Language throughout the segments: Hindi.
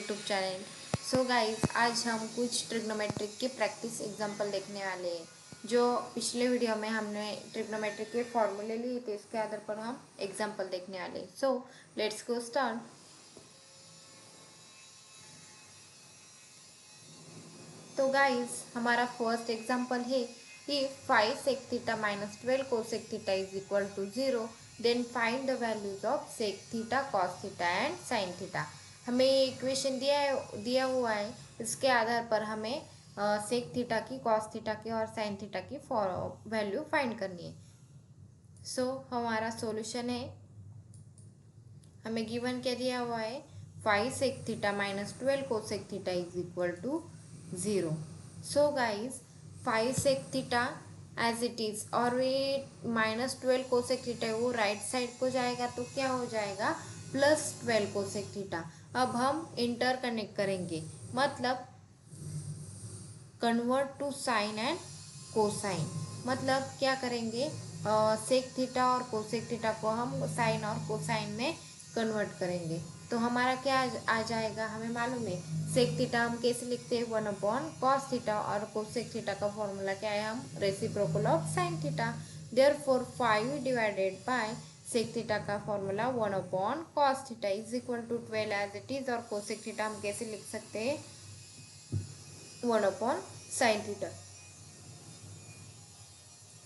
YouTube channel. सो गाइस, आज हम कुछ ट्रिग्नोमेट्रिक के प्रैक्टिस एग्जांपल देखने वाले हैं। जो पिछले वीडियो में हमने ट्रिग्नोमेट्रिक के फॉर्मूले लिए थे, इसके आधार पर हम एग्जांपल देखने वाले हैं। सो लेट्स गो स्टार्ट। तो गाइस, हमारा फर्स्ट एग्जांपल है कि 5 sec theta minus 12 cosec theta is equal to 0, then find the values of sec theta, cos theta and sin theta। हमें इक्वेशन दिया हुआ है, इसके आधार पर हमें सेक थीटा की, कॉस थीटा की और साइन थीटा की वैल्यू फाइंड करनी है। सो हमारा सॉल्यूशन है, हमें गिवन क्या दिया हुआ है, 5 sec theta minus 12 cosec theta is equal to 0। So guys, 5 sec theta as it is और ये -12 cosec theta है, वो राइट साइड को जाएगा तो क्या हो जाएगा, +12 cosec theta। अब हम इंटर कनेक्ट करेंगे, मतलब convert to sine and cosine. मतलब क्या करेंगे, सेक थीटा और कोसेक थीटा को हम साइन और कोसाइन में कन्वर्ट करेंगे। तो हमारा क्या आ जाएगा, हमें मालूम है सेक थीटा हम कैसे लिखते हैं, 1/cos थीटा, और कोसेक थीटा का फॉर्मूला क्या है, हम reciprocal of sine theta. Therefore 5 divided by sec theta का formula 1/cos theta is equal to 12 as it is, और कोसेक थीटा हम कैसे लिख सकते हैं, 1/sin थीटा।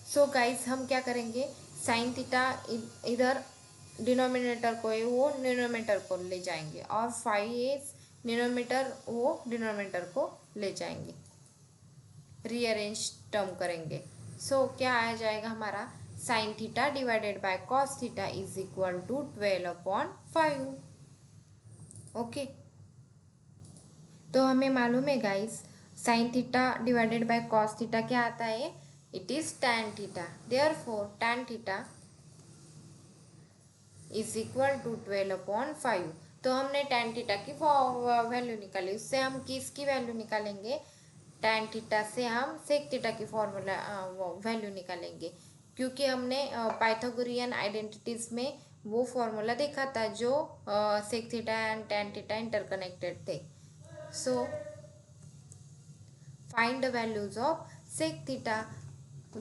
सो गाइस, हम क्या करेंगे, साइन थीटा इधर डिनोमिनेटर को है वो डिनोमिनेटर को ले जाएंगे, और 5 डिनोमिनेटर वो डिनोमिनेटर को ले जाएंगे, रीअरेंज टर्म करेंगे। सो क्या आ जाएगा हमारा, sine theta divided by cos theta is equal to 12/5। Okay, तो हमें मालूम है guys, sine theta divided by cos theta क्या आता है, it is tan theta. Therefore tan theta is equal to 12/5। तो हमने tan थीटा की वैल्यू निकाली, उससे हम किसकी वैल्यू निकालेंगे, tan थीटा से हम सेक थीटा की फॉर्मूला वैल्यू निकालेंगे, क्योंकि हमने पाइथागोरियन आइडेंटिटीज में वो फॉर्मूला देखा था जो sec theta and tan theta interconnected थे। So find the values of sec theta.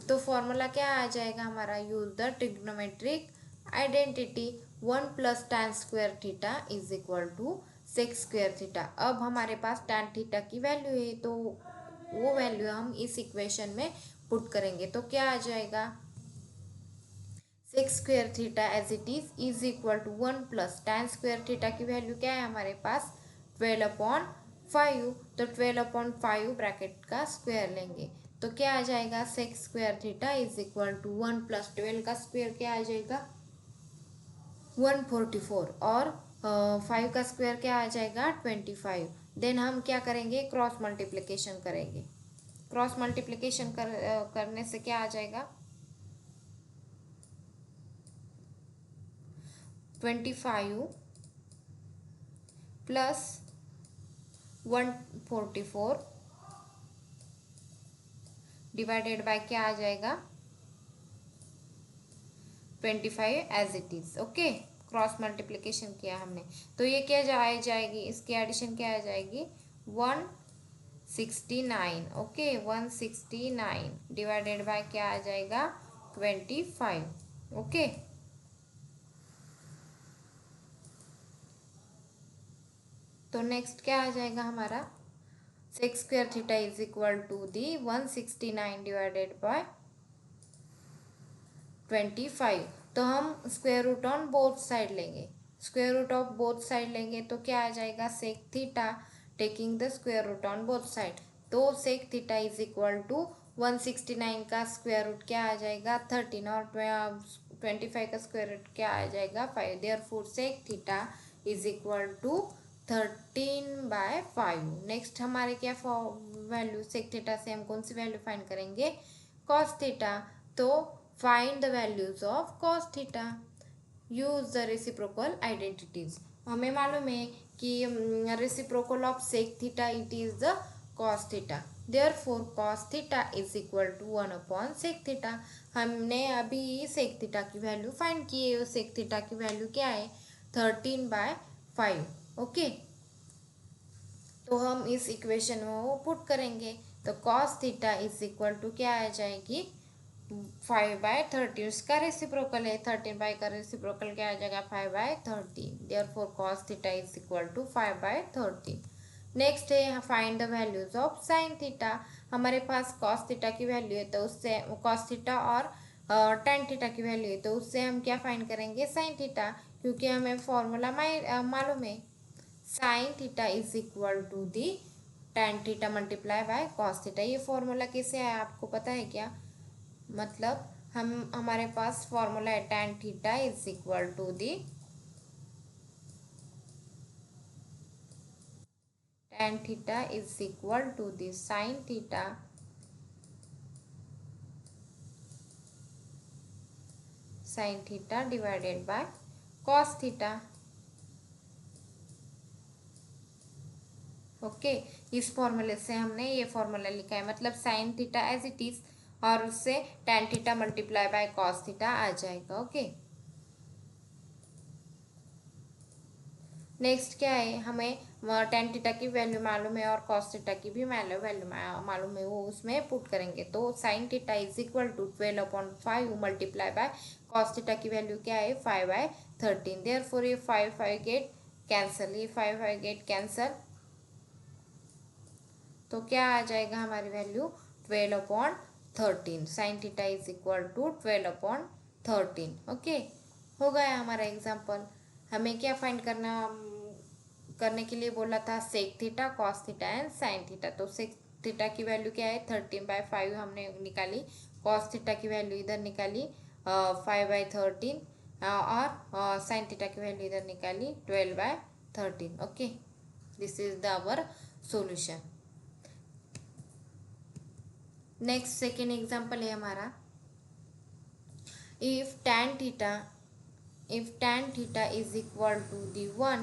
तो फॉर्मूला क्या आ जाएगा हमारा, use the trigonometric identity 1 + tan square theta is equal to sec square theta. अब हमारे पास tan थीटा की वैल्यू है, तो वो वैल्यू हम इस इक्वेशन में पुट करेंगे। तो क्या आ जाएगा, sec square theta as it is equal to 1 + tan square theta की वैल्यू क्या है हमारे पास, 12/5। तो 12/5 ब्रैकेट का स्क्वायर लेंगे, तो क्या आ जाएगा, sec square theta is equal to 1 + 12 का स्क्वायर क्या आ जाएगा, 144, और 5 का स्क्वायर क्या आ जाएगा, 25। देन हम क्या करेंगे, क्रॉस मल्टीप्लिकेशन करेंगे। क्रॉस मल्टीप्लिकेशन करने से क्या आ जाएगा, 25 प्लस 144 डिवाइडेड बाय क्या आ जाएगा, 25 as it is. Okay, cross multiplication किया हमने, तो ये क्या जाएगी, इसकी एडिशन क्या आ जाएगी, 169। ओके, 169 डिवाइडेड बाय क्या आ जाएगा, 25। ओके, तो नेक्स्ट क्या आ जाएगा हमारा, sec square theta is equal to the 169 divided by 25। तो हम square root on both side लेंगे, square root of both side लेंगे तो क्या आ जाएगा, sec theta taking the square root on both side. तो sec theta is equal to 169 का स्क्वायर रूट क्या आ जाएगा, 13, और 25 का स्क्वायर रूट क्या आ जाएगा, 5। Therefore sec theta is equal to 13/5। Next हमारे क्या वैल्यू, सेक थीटा से हम कौन सी वैल्यू फाइंड करेंगे, कॉस थीटा। तो find the values of cos theta, use the reciprocal identities. हमें मालूम है कि reciprocal of sec theta it is the cos theta. Therefore cos theta is equal to 1/सेक थीटा। हमने अभी सेक थीटा की वैल्यू फाइंड की है, सेक थीटा की वैल्यू क्या है, 13/5। ओके, तो हम इस इक्वेशन में वो पुट करेंगे। तो cos theta is equal to क्या आ जाएगी, 5/30। उसका रेसिप्रोकल है 13 का रेसिप्रोकल क्या आ जाएगा, 5/30। Therefore cos theta is equal to 5/30। Next है find the values of sine theta. हमारे पास कॉस थीटा की वैल्यू है, तो उससे कॉस थीटा और टेन थीटा की वैल्यू है, तो उससे हम क्या फाइंड करेंगे, साइन थीटा, क्योंकि हमें फॉर्मूला मालूम है। Sine theta is equal to the tan theta multiply by cos theta. ये फॉर्मूला कैसे है आपको पता है क्या, मतलब हमारे पास फॉर्मूला है tan theta is equal to the tan theta is equal to the sin theta divided by cos theta। Okay, इस फॉर्मूले से हमने ये फॉर्मूला लिखा है, मतलब sine theta as it is और उससे tan theta multiply by cos theta आ जाएगा। ओके, नेक्स्ट क्या है, हमें tan थीटा की वैल्यू मालूम है और cos थीटा की भी वैल्यू मालूम है, वो उसमें पुट करेंगे। तो sin theta is equal to 12/5 multiply by cos theta की वैल्यू क्या है, 5/13। देयरफॉर ये 5 गेट कैंसल, ये 5 गेट कैंसल, तो क्या आ जाएगा हमारी value 12/13। sin theta is equal to 12/13। Okay, हो गया हमारा एग्जाम्पल। हमें क्या फाइंड करने के लिए बोला था, sec theta, cos theta and sine theta. तो सेक थीटा की वैल्यू क्या है, 13/5 हमने निकाली, कॉस थीटा की वैल्यू इधर निकाली 5/13 और साइन थीटा की वैल्यू इधर निकाली 12/13। Okay, this is the our solution. Next second example है हमारा, if tan theta is equal to the 1,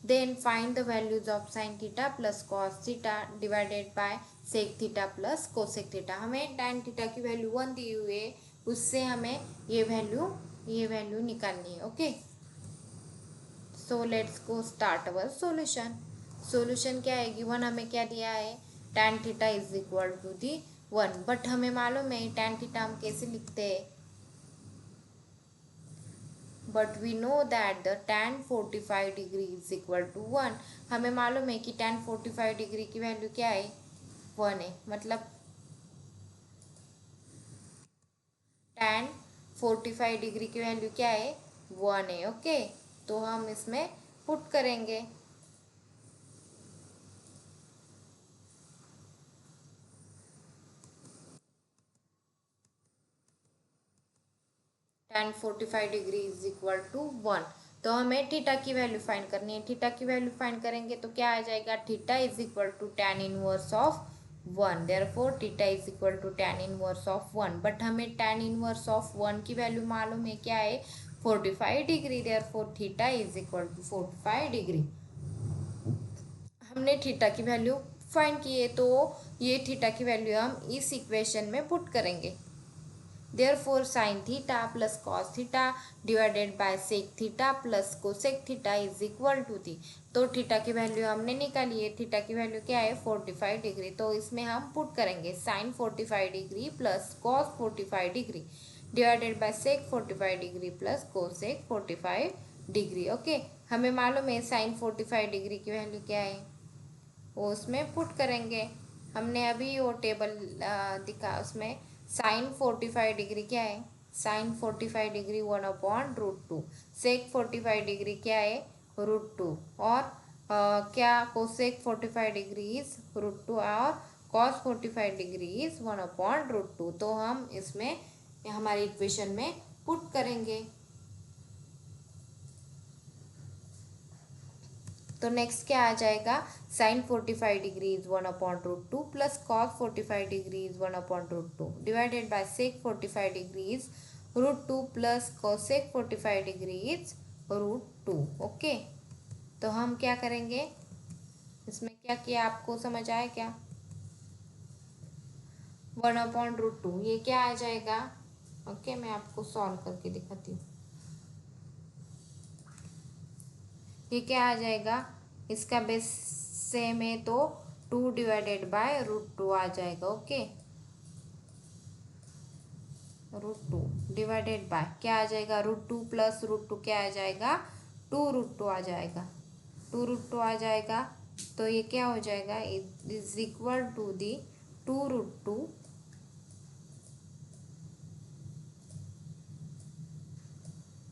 then find the values of sin theta plus cos theta divided by sec theta plus cosec theta। हमें tan theta की वैल्यू 1 दी हुई है, उससे हमें ये वैल्यू निकालनी है। Okay, so let's go start our solution क्या है, गिवन हमें क्या दिया है, tan theta is equal to the 1, but हमें मालूम है tan थीटा हम कैसे लिखते हैं, but we know that the tan 45 degree is equal to 1। हमें मालूम है कि tan 45 डिग्री की वैल्यू क्या है, 1 है, मतलब tan 45 डिग्री की वैल्यू क्या है, 1 है। ओके, तो हम इसमें पुट करेंगे। tan 45 degree is equal to 1, तो हमें थीटा की वैल्यू फाइंड करनी है। थीटा की वैल्यू फाइंड करेंगे तो क्या आ जाएगा, theta is equal to tan inverse of 1। Therefore theta is equal to tan inverse of 1, but हमें tan इनवर्स ऑफ 1 की वैल्यू मालूम है क्या है, 45 degree. Therefore theta is equal to 45 degree. हमने थीटा की वैल्यू फाइंड की है, तो ये थीटा की वैल्यू हम इस इक्वेशन में पुट करेंगे। Therefore sin theta plus cos theta divided by sec theta plus cosec theta is equal to the, तो थीटा की वैल्यू हमने निकाली है, थीटा की वैल्यू क्या है, 45 डिग्री। तो इसमें हम पुट करेंगे sin 45 degree plus cos 45 degree divided by sec 45 degree plus cosec 45 degree. Okay, हमें मालूम है sin 45 डिग्री की वैल्यू क्या है, वो उसमें पुट करेंगे। हमने अभी वो टेबल दिखा, उसमें साइन 45 डिग्री क्या है, साइन 45 डिग्री 1/√2, सेक 45 डिग्री क्या है, √2, और क्या कोसेक 45 डिग्री इज √2 और कॉस 45 डिग्री इज 1/√2। तो हम इसमें हमारी इक्वेशन में पुट करेंगे। तो नेक्स्ट क्या आ जाएगा, sine 45 degree is 1/√2 plus cos 45 degree is 1/√2 divided by sec 45 degree is √2 plus cosec 45 degree is √2। Okay, तो हम क्या करेंगे, इसमें क्या किया आपको समझ आया क्या, 1/√2 ये क्या आ जाएगा। ओके, मैं आपको सॉल्व करके दिखाती हूँ। ये क्या आ जाएगा, इसका बेस सेम है तो 2 डिवाइडेड बाय √2 आ जाएगा। ओके, √2 डिवाइडेड बाय क्या आ जाएगा, √2 प्लस √2 क्या आ जाएगा, 2√2 आ जाएगा, 2√2 आ जाएगा। तो ये क्या हो जाएगा, is equal to the 2√2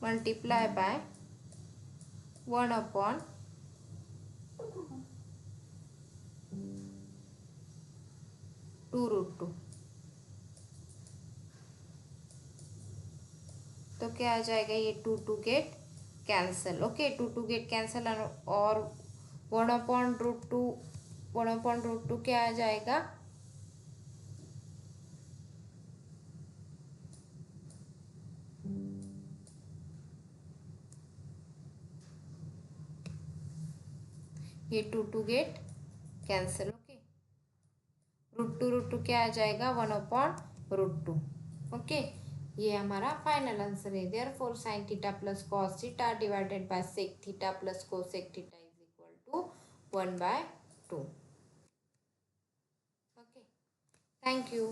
multiply by 1/2 तो क्या आ जाएगा, ये 2 get cancel. Okay, 2 get cancel और 1/√2 1/√2 क्या आ जाएगा, ये 2 गेट कैंसल। ओके, √2 क्या आ जाएगा, 1/√2। ओके, ये हमारा फाइनल आंसर है। Therefore sin theta plus cos theta divided by sec theta plus cosec theta is equal to 1/2। Okay, thank you.